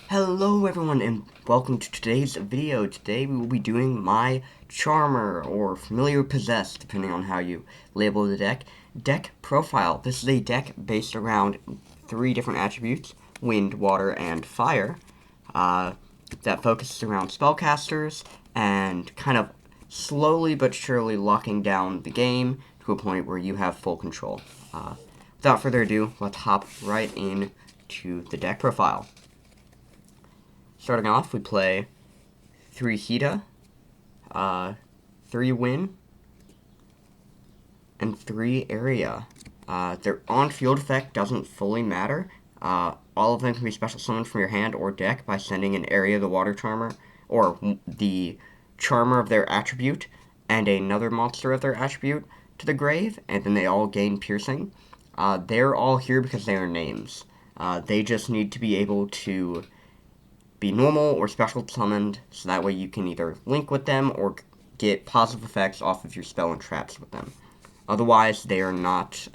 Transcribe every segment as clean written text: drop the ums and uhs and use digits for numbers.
Hello everyone and welcome to today's video. Today we will be doing my Charmer or Familiar Possessed, depending on how you label the deck profile. This is a deck based around 3 different attributes, wind, water, and fire, that focuses around spellcasters and kind of slowly but surely locking down the game to a point where you have full control. Without further ado, let's hop right into the deck profile. Starting off, we play 3 Hita, 3 Win, and 3 Area. Their on-field effect doesn't fully matter. All of them can be special summoned from your hand or deck by sending an Area the Water Charmer, or the Charmer of their attribute, and another monster of their attribute to the grave, and then they all gain Piercing. They're all here because they are names. They just need to be able to be normal or special summoned, so that way you can either link with them or get positive effects off of your spell and traps with them. Otherwise, they are not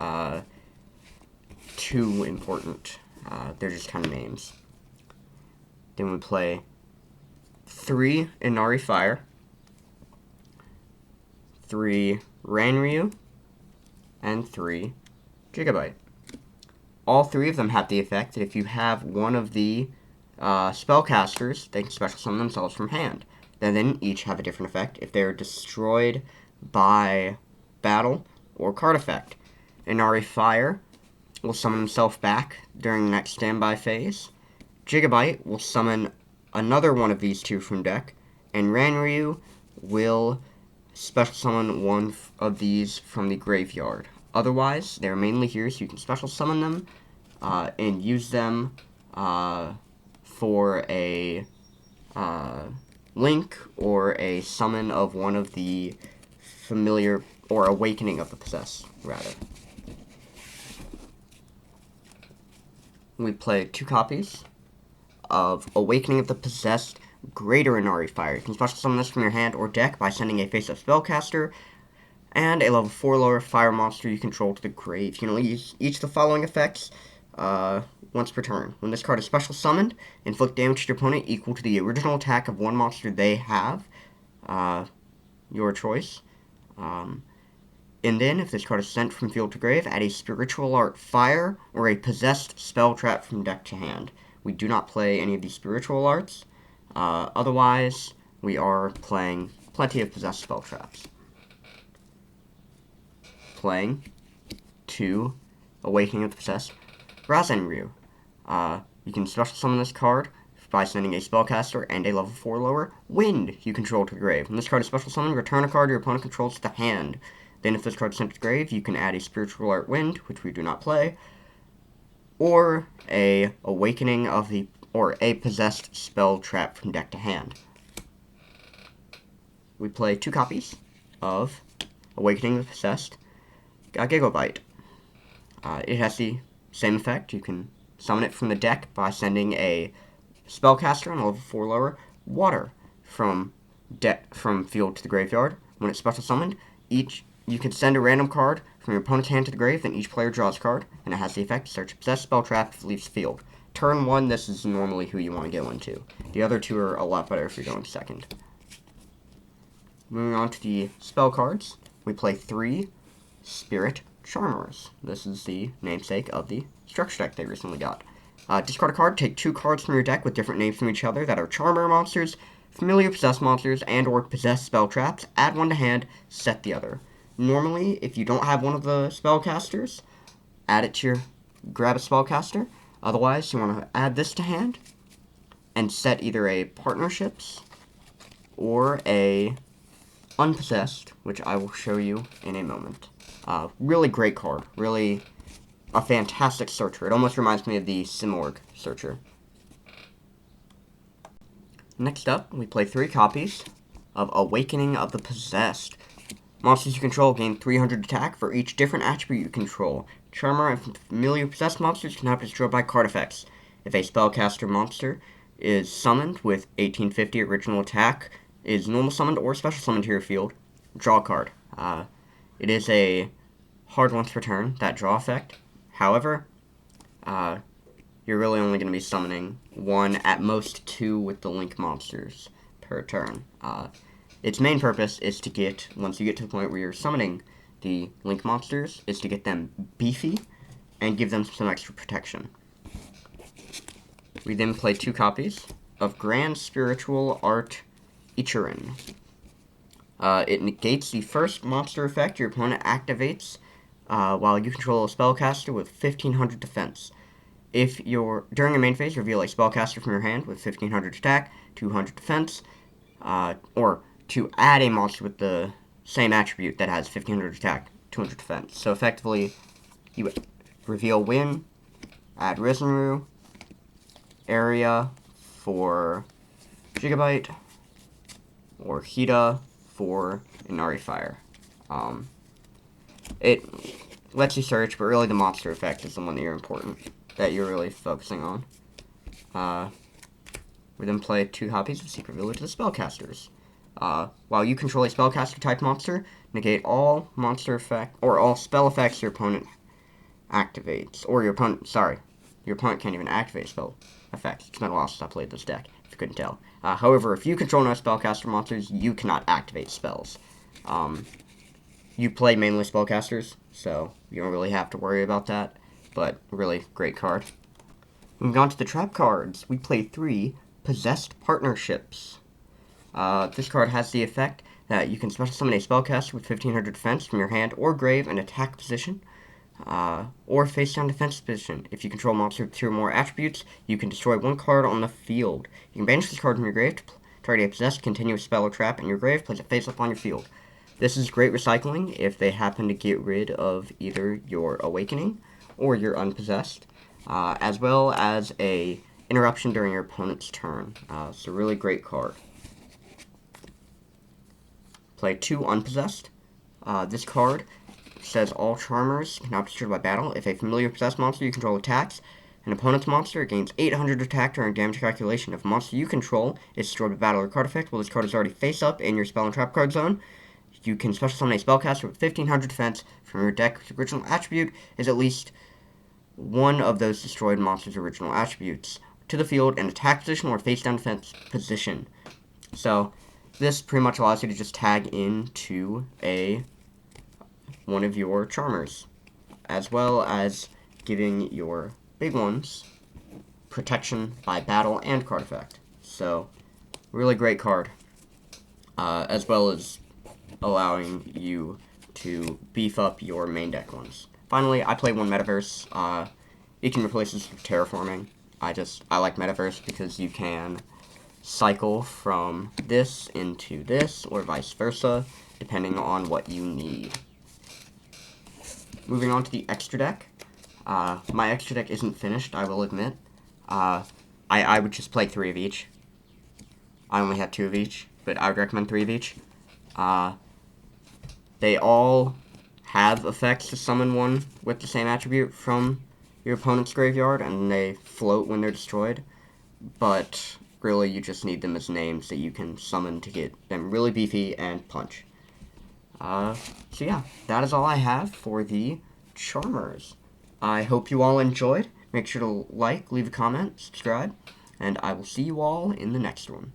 too important. They're just kind of names. Then we play 3 Inari Fire, 3 Ranryu, and 3 Gigabyte. All 3 of them have the effect that if you have one of the spellcasters, they can special summon themselves from hand. Then each have a different effect if they are destroyed by battle or card effect. Inari Fire will summon himself back during the next standby phase. Gigabyte will summon another one of these 2 from deck, and Ranryu will special summon one of these from the graveyard. Otherwise, they're mainly here so you can special summon them and use them for a link or a summon of one of the familiar, or awakening of the possessed, rather. We play 2 copies of Awakening of the Possessed Greater Inari Fire. You can special summon this from your hand or deck by sending a face-up spellcaster and a level 4 lower fire monster you control to the grave. You can only use each of the following effects once per turn. When this card is special summoned, inflict damage to your opponent equal to the original attack of one monster they have, your choice. And then, if this card is sent from field to grave, add a Spiritual Art Fire or a Possessed Spell Trap from deck to hand. We do not play any of these Spiritual Arts. Otherwise, we are playing plenty of Possessed Spell Traps. Playing 2 Awakening of the Possessed Rasenryu. You can special summon this card by sending a spellcaster and a level 4 lower wind you control to the grave. When this card is special summoned, return a card your opponent controls to the hand. Then if this card is sent to the grave, you can add a Spiritual Art Wind, which we do not play, or a Awakening of the, or a Possessed Spell Trap from deck to hand. We play 2 copies of Awakening of the Possessed Gigabyte. It has the same effect. You can summon it from the deck by sending a spellcaster and a level 4 lower water from field to the graveyard. When it's special summoned, you can send a random card from your opponent's hand to the grave, then each player draws a card, and it has the effect to search a possessed spell trap if it leaves the field. Turn 1, this is normally who you want to go into. The other 2 are a lot better if you're going second. Moving on to the spell cards, we play 3 Spirit Charmers. This is the namesake of the structure deck they recently got. Discard a card, take 2 cards from your deck with different names from each other that are Charmer monsters, Familiar Possessed monsters, and or Possessed spell traps. Add 1 to hand, set the other. Normally, if you don't have one of the spellcasters, grab a spellcaster. Otherwise, you want to add this to hand and set either a Partnerships or a Unpossessed, which I will show you in a moment. Really great card. Really a fantastic searcher. It almost reminds me of the Simorgh searcher. Next up, we play 3 copies of Awakening of the Possessed. Monsters you control gain 300 attack for each different attribute you control. Charmer and Familiar Possessed monsters cannot be destroyed by card effects. If a spellcaster monster is summoned with 1850 original attack, is normal summoned or special summoned to your field, draw a card. It is a hard once per turn, that draw effect. However, you're really only going to be summoning 1, at most 2 with the link monsters per turn. Its main purpose is to get, once you get to the point where you're summoning the link monsters, is to get them beefy and give them some extra protection. We then play 2 copies of Grand Spiritual Art Ichirin. It negates the first monster effect your opponent activates while you control a spellcaster with 1500 defense. If you're during your main phase, reveal a spellcaster from your hand with 1500 attack, 200 defense, or to add a monster with the same attribute that has 1500 attack, 200 defense. So effectively, you reveal Win, add Rizenru, Area for Gigabyte, or Hida for Inari Fire. It lets you search, but really the monster effect is the one that you're really focusing on. We then play 2 copies of Secret Village of the Spellcasters. While you control a spellcaster type monster, negate all monster effect or all spell effects your opponent activates. Or your opponent can't even activate spell effects. It's been a while since I played this deck, if you couldn't tell. However, if you control no spellcaster monsters, you cannot activate spells. You play mainly spellcasters, so you don't really have to worry about that, but really great card. Moving on to the trap cards, we play 3 Possessed Partnerships. This card has the effect that you can special summon a spellcaster with 1500 defense from your hand or grave in attack position, or face down defense position. If you control a monster with 2 or more attributes, you can destroy 1 card on the field. You can banish this card from your grave to target a possessed continuous spell or trap in your grave, place it face up on your field. This is great recycling if they happen to get rid of either your Awakening or your Unpossessed, as well as a interruption during your opponent's turn. It's a really great card. Play 2 Unpossessed. This card says all Charmers cannot be destroyed by battle. If a familiar possessed monster you control attacks an opponent's monster, it gains 800 attack during damage calculation. If a monster you control is destroyed by battle or card effect, while this card is already face up in your spell and trap card zone, you can special summon a spellcaster with 1500 defense from your deck's original attribute is at least one of those destroyed monster's original attributes to the field in attack position or face down defense position. So this pretty much allows you to just tag into one of your Charmers, as well as giving your big ones protection by battle and card effect. So, really great card, as well as allowing you to beef up your main deck ones. Finally, I play 1 Metaverse. You can replace this with Terraforming. I like Metaverse because you can cycle from this into this, or vice versa, depending on what you need. Moving on to the extra deck. My extra deck isn't finished, I will admit. I would just play 3 of each. I only have 2 of each, but I would recommend 3 of each. They all have effects to summon one with the same attribute from your opponent's graveyard, and they float when they're destroyed. But really, you just need them as names that you can summon to get them really beefy and punch. So yeah, that is all I have for the Charmers. I hope you all enjoyed. Make sure to like, leave a comment, subscribe, and I will see you all in the next one.